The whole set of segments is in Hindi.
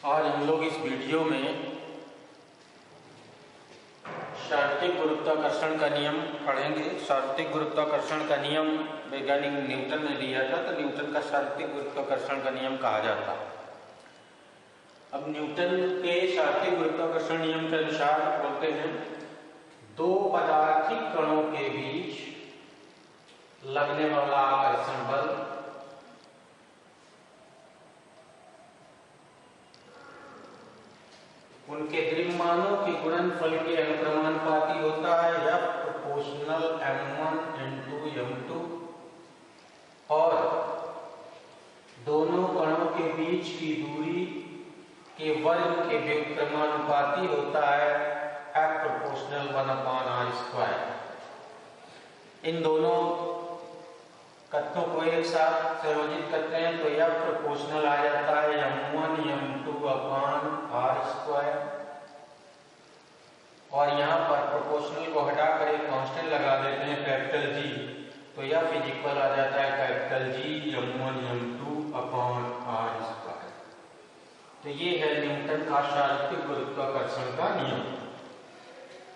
और हम लोग इस वीडियो में शास्त्रीय गुरुत्वाकर्षण का नियम पढ़ेंगे। शास्त्रीय गुरुत्वाकर्षण का नियम वैज्ञानिक न्यूटन ने दिया था, तो न्यूटन का शास्त्रीय गुरुत्वाकर्षण का नियम कहा जाता है। अब न्यूटन के शास्त्रीय गुरुत्वाकर्षण नियम के अनुसार बोलते हैं, दो पदार्थिक कणों के बीच लगने वाला आकर्षण बल उनके द्रव्यमानों के गुणनफल के अनुक्रमानुपाती होता है, या प्रोपोर्शनल m1 into m2, और दोनों कणों के बीच की दूरी के वर्ग के व्युत्क्रमानुपाती होता है, f प्रोपोर्शनल 1/r²। इन दोनों कथनों को एक साथ संयोजित करते हैं तो यह प्रोपोर्शनल आ जाता है m1 m2/r²। और यहाँ पर प्रोपोर्शनल को हटाकर एक कांस्टेंट लगा देते हैं कैपिटल G, तो यह फिजिकल आ जाता है कैपिटल G m1 m2/r²। तो ये है न्यूटन का शास्त्रीय गुरुत्वाकर्षण का नियम।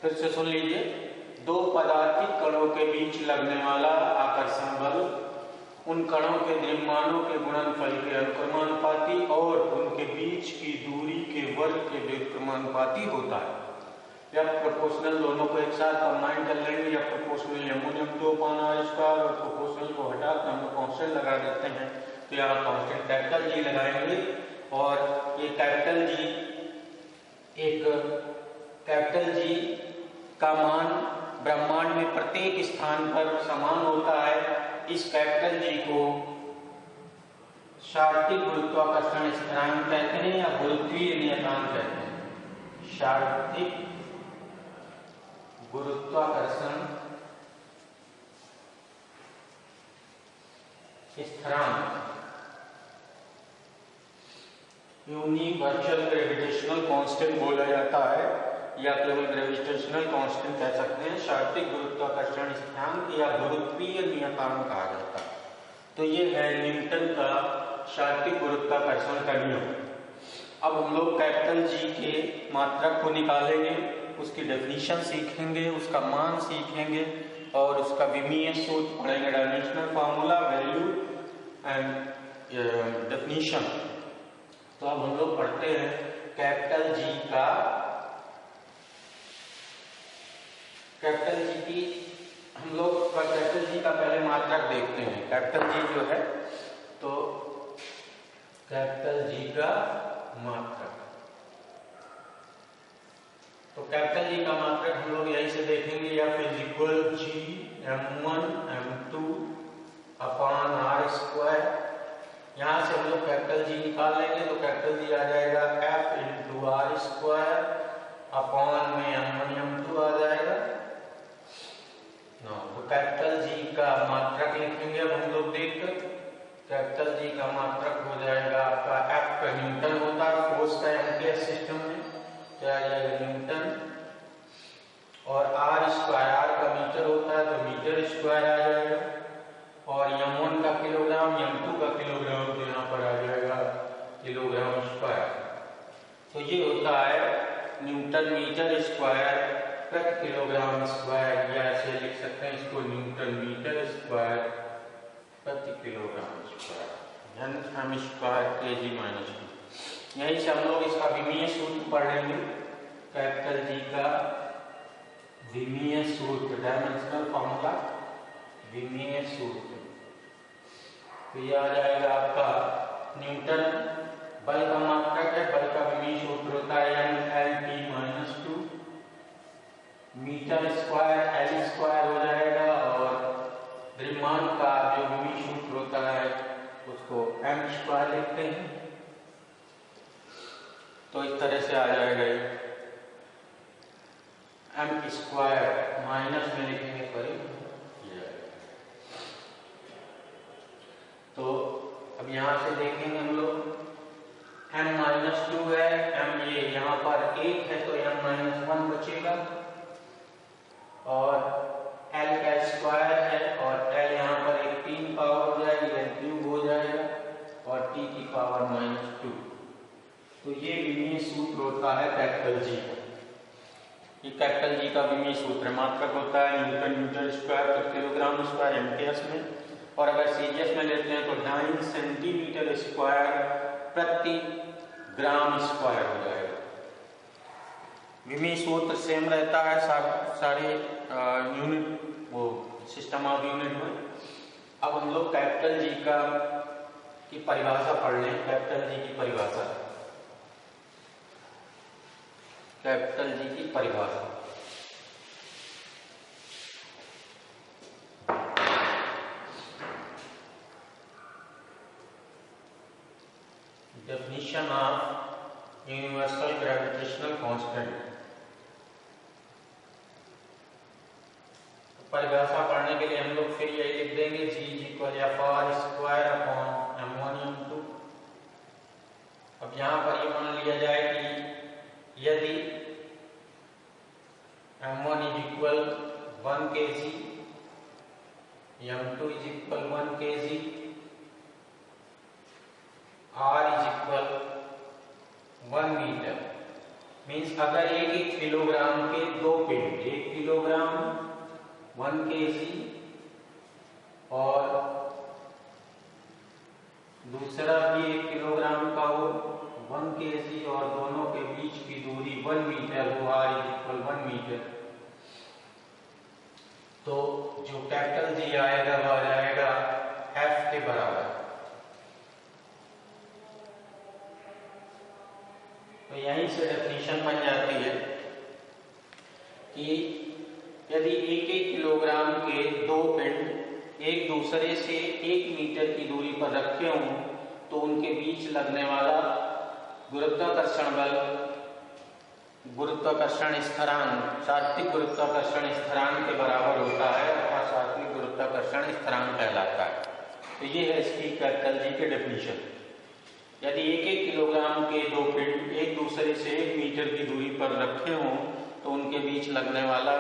फिर से सुन लीजिए, दो पदार्थिक कणों के बीच लगने वाला आकर्षण बल उन कणों के द्रव्यमानों के गुणनफल के अनुक्रमानुपाती और उनके बीच की दूरी के वर्ग के व्युत्क्रमानुपाती होता है। या प्रोपोर्शनल दोनों को एक साथ कंबाइन कर लेंगे, या प्रोपोर्शनल m1 m2/r² और प्रोपोर्शनल को हटाकर हम कांस्टेंट लगा देते हैं, तो यहाँ कांस्टेंट कैपिटल G लगाएंगे। और ये कैपिटल G, एक कैपिटल G का मान ब्रह्मांड में प्रत्येक स्थान पर समान होता है। इस कैपिटल G को शास्त्रीय गुरुत्वाकर्षण स्थिरांक कहते हैं या गुरुत्वीय नियतांक कहते हैं। शास्त्रीय गुरुत्वाकर्षण स्थिरांक यूनिवर्सल ग्रेविटेशनल कांस्टेंट बोला जाता है, या केवल ग्रेविटेशनल कांस्टेंट कह सकते हैं। शास्त्रीय गुरुत्वाकर्षण स्थिरांक या गुरुत्वीय नियतांक कहा जाता है। तो ये है न्यूटन का शास्त्रीय गुरुत्वाकर्षण का नियम। अब हम लोग कैपिटल G के मात्रक को निकालेंगे, उसकी डेफिनेशन सीखेंगे, उसका मान सीखेंगे और उसका विमीय सूत्र पढ़ेंगे, dimensional formula, value and definition. तो अब हम लोग पढ़ते हैं कैपिटल G का, कैपिटल G की हम लोग कैपिटल G का पहले मात्रक देखते हैं। कैपिटल G जो है, तो कैपिटल G का मात्रक, तो कैपिटल G का मात्रक हम लोग यहीं से देखेंगे, या फिजिकल G m1 m2/r²। यहाँ से हम लोग कैपिटल G निकाल लेंगे, तो कैपिटल G आ जाएगा f × r², अपॉन में m1 m2 आ जाएगा। तो कैपिटल G का मात्रक लिखेंगे अब हम लोग देखकर। कैपिटल G का मात्रक हो जाएगा आपका, f का न्यूटन होता है फोर्स का एम्पीयर सिस्टम में, क्या आ जाएगा न्यूटन, और r², r का मीटर होता है तो मीटर स्क्वायर आ जाएगा, और m1 का किलोग्राम, m2 का किलोग्राम, तो यहाँ पर आ जाएगा किलोग्राम स्क्वायर। तो ये होता है न्यूटन मीटर स्क्वायर प्रति किलोग्राम स्क्वायर, या ऐसे लिख सकते हैं इसको न्यूटन मीटर स्क्वायर प्रति किलोग्राम स्क्वायर, m² kg-2। यहीं से हम लोग इसका विमीय सूत्र पढ़ लेंगे। कैपिटल G का विमीय सूत्र, डायमेंशनल फार्मूला, विमीय सूत्र, तो ये आ जाएगा आपका न्यूटन बल का मात्रक है, बल का विमीय सूत्र होता है N/L/T-2, मीटर स्क्वायर L² हो जाएगा, और द्रव्यमान का जो विमीय सूत्र होता है उसको m² लिखते हैं। तो इस तरह से आ जाएगा ये m² माइनस में लिखेंगे करीब। तो अब यहाँ से देखेंगे हम लोग, m-2 है, m ये यहाँ पर 1 है तो m-1 बचेगा, और L का स्क्वायर है, और L यहाँ पर एक 3 पावर हो जाएगी, L³ हो जाएगा, और T की पावर -2। तो ये सूत्र होता है कैपिटल जी का। ये कैपिटल जी का विमीय सूत्र मात्रक होता है न्यूटन मीटर स्क्वायर पर किलोग्राम स्क्वायर एमकेएस में, और अगर सीजीएस में लेते हैं तो 9 सेंटीमीटर स्क्वायर प्रति ग्राम स्क्वायर हो जाएगा। विमीय सूत्र सेम रहता है सारे यूनिट वो सिस्टम ऑफ यूनिट में। अब हम लोग कैपिटल जी की परिभाषा पढ़ लें। कैपिटल जी की परिभाषा, कैपिटल जी की परिभाषा definition of universal gravitational constant. परिभाषा पढ़ने के लिए हम लोग फिर यही लिख देंगे G equal F square upon M1 M2। अब यहाँ पर ये मान लिया जाए कि यदि M1 is equal 1 kg, M2 is equal 1 kg, R is equal 1 metre, means अगर 1 किलोग्राम के 2 पिंड, 1 किलोग्राम 1 kg और दूसरा भी 1 किलोग्राम का हो 1 kg और दोनों के बीच की दूरी 1 मीटर हो, R इज इक्वल 1 मीटर, तो जो कैपिटल जी आएगा वो आ जाएगा F के बराबर। तो यहीं से डेफिनेशन बन जाती है कि यदि 1 किलोग्राम के 2 पिंड एक दूसरे से 1 मीटर की दूरी पर रखे हों तो उनके बीच लगने वाला गुरुत्वाकर्षण बल, गुरुत्वाकर्षण स्थिरांक, सात्विक गुरुत्वाकर्षण स्थिरांक के बराबर होता है अथवा सात्विक गुरुत्वाकर्षण स्थिरांक कहलाता है। तो ये है इसकी कैपिटल जी के डेफिनेशन। यदि 1 किलोग्राम के 2 पिंड एक दूसरे से 1 मीटर की दूरी पर रखे हों तो उनके बीच लगने वाला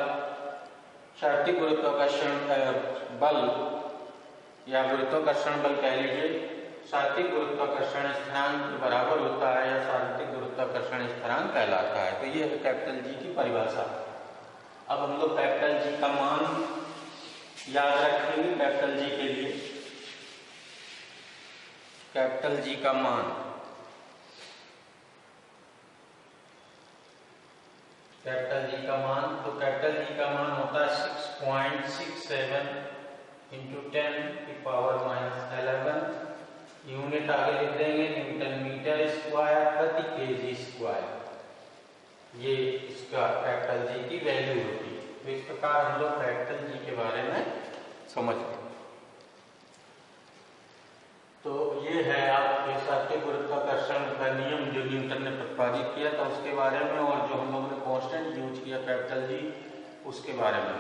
सात्विक गुरुत्वाकर्षण बल या गुरुत्वाकर्षण बल कह लीजिए सात्विक गुरुत्वाकर्षण स्थिरांक के बराबर होता है या सात्विक गुरुत्वाकर्षण स्थिरांक कहलाता है। तो ये है कैपिटल जी की परिभाषा। अब हम लोग कैपिटल जी का मान याद रखेंगे। कैपिटल जी के लिए कैपिटल जी का मान, कैपिटल जी का मान, तो कैपिटल जी का मान होता है 6.67 इंटू 10⁻⁻11। यूनिट आगे लिख देंगे न्यूटन मीटर स्क्वायर प्रति केजी स्क्वायर। ये इसका कैपिटल जी की वैल्यू होती है। तो इस प्रकार हम लोग कैपिटल जी के बारे में समझ गए। तो ये है आपके सात्विक गुरुत्वाकर्षण का नियम जो न्यूटन ने प्रतिपादित किया था उसके बारे में, और जो हम लोगों ने कांस्टेंट यूज किया कैपिटल जी उसके बारे में।